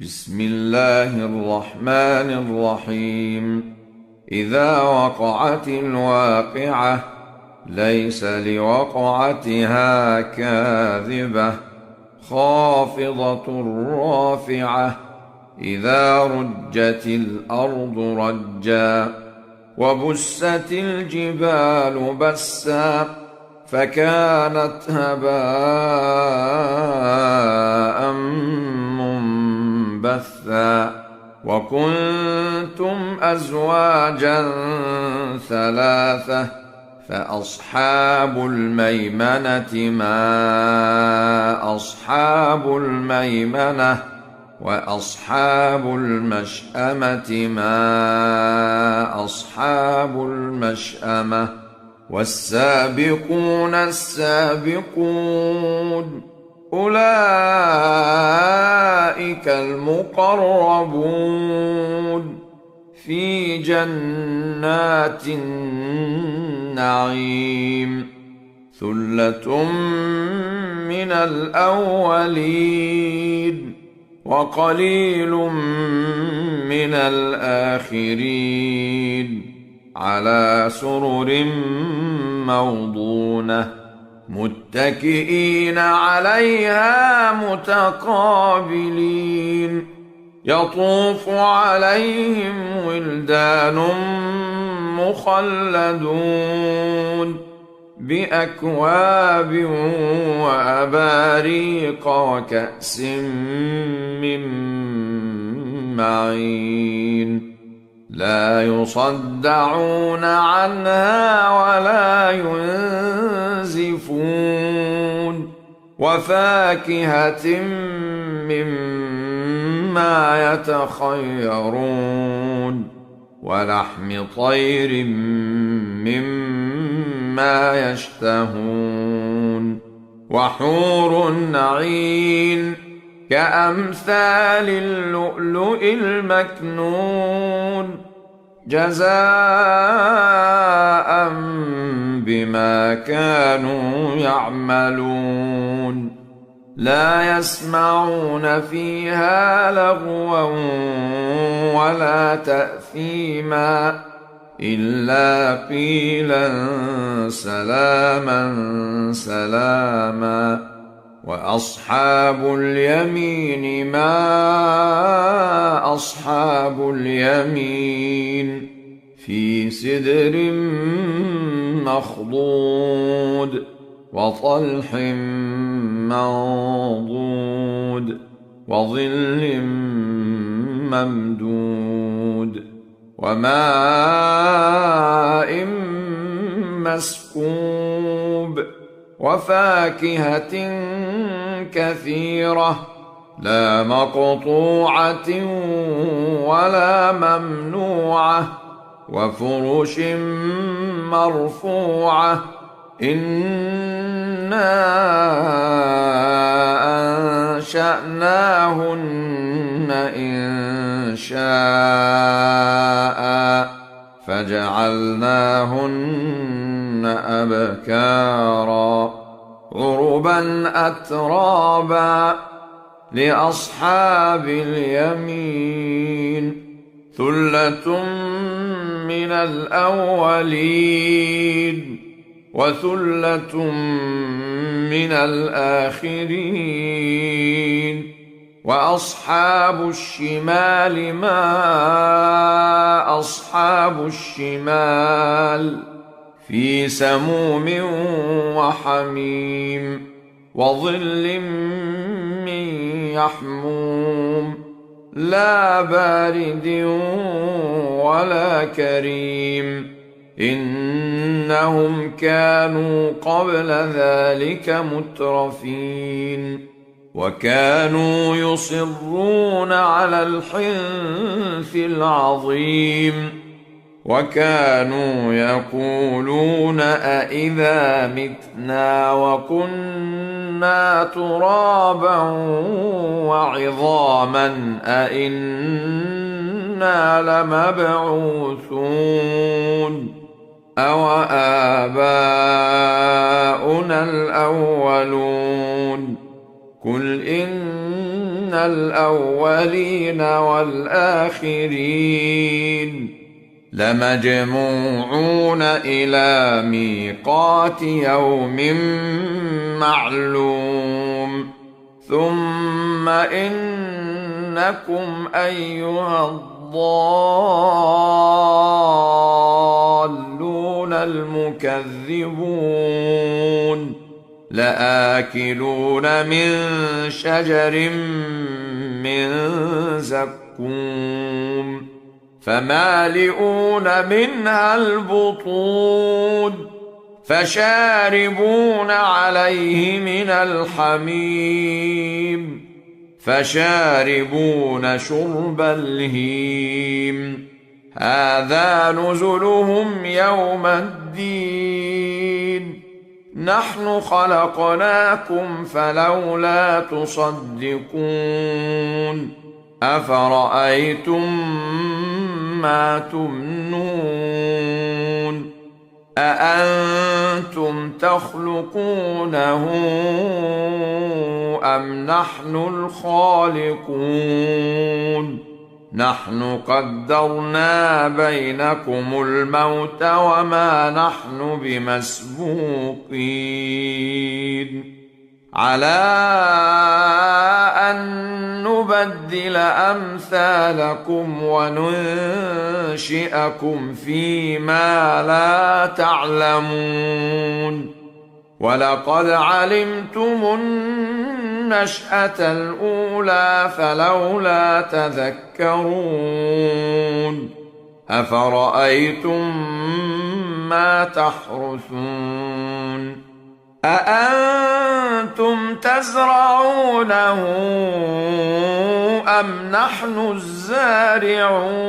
بسم الله الرحمن الرحيم. إذا وقعت الواقعة ليس لوقعتها كاذبة خافضة رافعة. إذا رجت الأرض رجا وبست الجبال بسا فكانت هباء منبثا. وكنتم أزواجا ثلاثة فأصحاب الميمنة ما أصحاب الميمنة وأصحاب المشأمة ما أصحاب المشأمة. والسابقون السابقون أولئك المقربون في جنات النعيم. ثلة من الأولين وقليل من الآخرين على سرر موضونة متكئين عليها متقابلين. يطوف عليهم ولدان مخلدون بأكواب وأباريق وكأس من معين لا يصدعون عنها ولا ينزفون. وفاكهة مما يتخيرون ولحم طير مما يشتهون. وحور عين كأمثال اللؤلؤ المكنون جزاء بما كانوا يعملون. لا يسمعون فيها لغوا ولا تأثيما إلا قيلا سلاما سلاما. وأصحاب اليمين ما أصحاب اليمين في سدر مخضود وطلح منضود وظل ممدود وماء مسكوب وفاكهة كثيرة لا مقطوعة ولا ممنوعة وفرش مرفوعة. إنا أنشأناهن إنشاء فجعلناهن أبكارا عربا أترابا لأصحاب اليمين. ثلة من الأولين وثلة من الآخرين. وأصحاب الشمال ما أصحاب الشمال في سموم وحميم وظل من يحموم لا بارد ولا كريم. إنهم كانوا قبل ذلك مترفين وكانوا يصرون على الحنث العظيم وكانوا يقولون أإذا متنا وكنا ترابا وعظاما أإنا لمبعوثون أوآباؤنا الأولون. قل إن الأولين والآخرين لمجموعون إلى ميقات يوم معلوم ثم إنكم أيها الضالون المكذبون لآكلون من شجر من زقوم فمالئون منها البطون فشاربون عليه من الحميم فشاربون شرب الهيم هذا نزلهم يوم الدين نحن خلقناكم فلولا تصدقون أفرأيتم ما تمنون أأنتم تخلقونه أم نحن الخالقون نحن قدرنا بينكم الموت وما نحن بمسبوقين على أن نبدل أمثالكم وننشئكم فيما لا تعلمون ولقد علمتم النشأة الأولى فلولا تذكرون أفرأيتم ما تحرثون أأنتم تزرعونه أم نحن الزارعون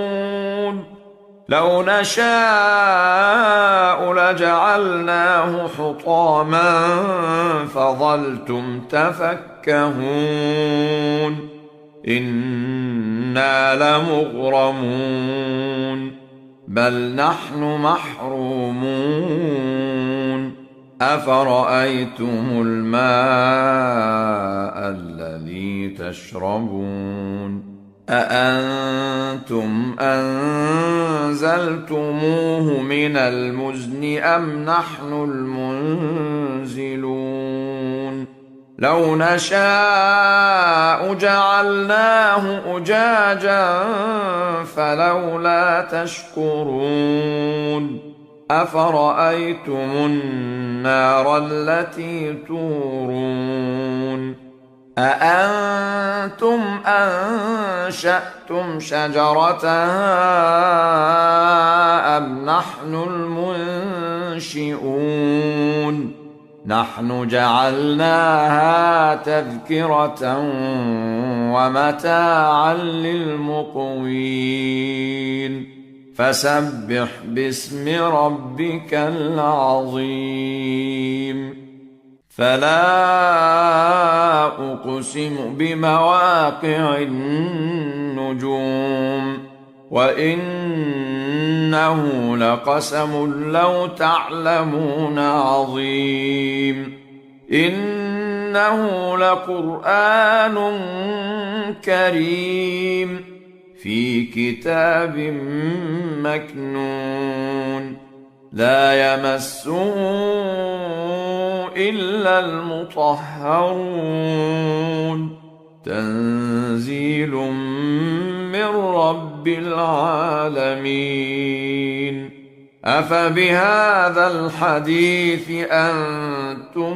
لو نشاء لجعلناه حطاما فظلتم تفكهون إنا لمغرمون بل نحن محرومون أفرأيتم الماء الذي تشربون أأنتم أنزلتموه من المزن أم نحن المنزلون لو نشاء جعلناه أجاجا فلولا تشكرون أفرأيتم النار التي تورون أأنتم أنشأتم شجرتها أم نحن المنشئون نحن جعلناها تذكرة ومتاعا للمقوين فسبح باسم ربك العظيم فلا أقسم بمواقع النجوم وإنه لقسم لو تعلمون عظيم إنه لقرآن كريم في كتاب مكنون لا يمسه إلا المطهرون تنزيل من رب العالمين أفبهذا الحديث أنتم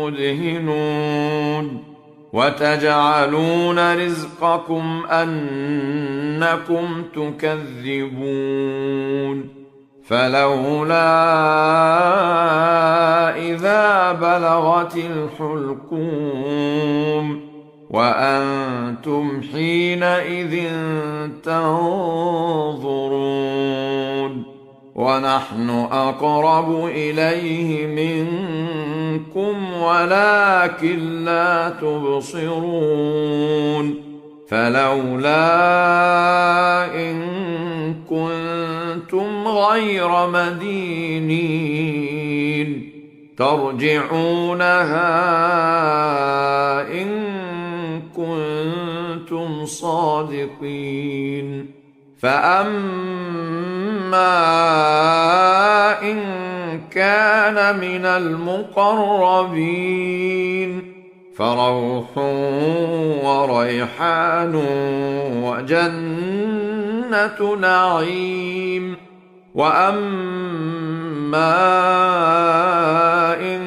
مدهنون وتجعلون رزقكم أنكم تكذبون فلولا إذا بلغت الحلقوم وأنتم حينئذ تنظرون ونحن أقرب إليه منكم ولكن لا تبصرون فلولا إن كنتم غير مدينين ترجعونها إن كنتم صادقين. فأما إن كان من المقربين فروح وريحان وجنة نعيم. وأما إن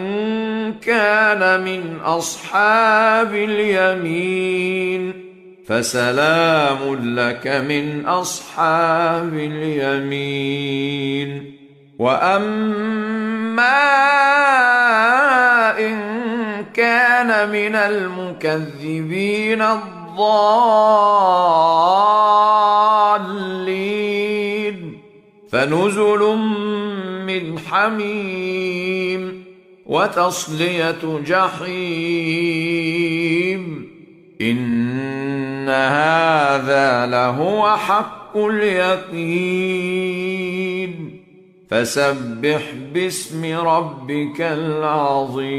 كان من أصحاب اليمين فسلام لك من أصحاب اليمين. وأما إن كان من المكذبين الضالين فنزل من حميم وتصلية جحيم. إن هذا لهو حق اليقين. فسبح باسم ربك العظيم.